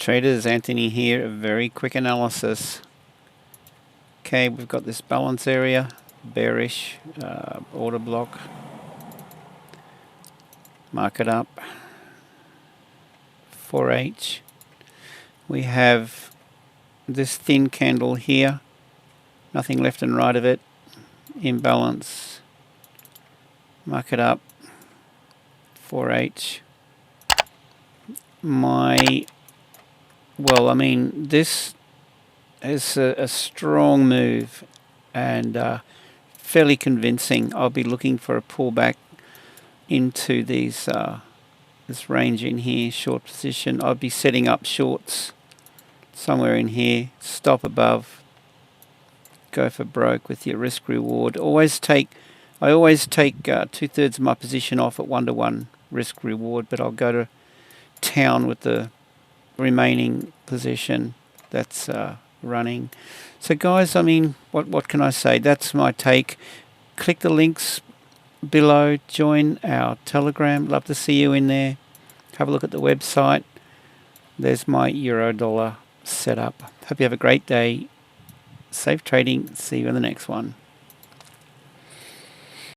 traders, Anthony here. A very quick analysis. Okay, we've got this balance area, bearish order block. Mark it up. 4H. We have this thin candle here. Nothing left and right of it. Imbalance. Mark it up. 4H. This is a strong move and fairly convincing. I'll be looking for a pullback into these this range in here, short position. I'll be setting up shorts somewhere in here. Stop above. Go for broke with your risk reward. I always take 2/3 of my position off at 1-to-1 risk reward, but I'll go to town with the remaining position that's running. So guys, I mean, what can I say? That's my take. Click the links below, join our Telegram. Love to see you in there. Have a look at the website. There's my euro-dollar setup. Hope you have a great day. Safe trading. See you in the next one.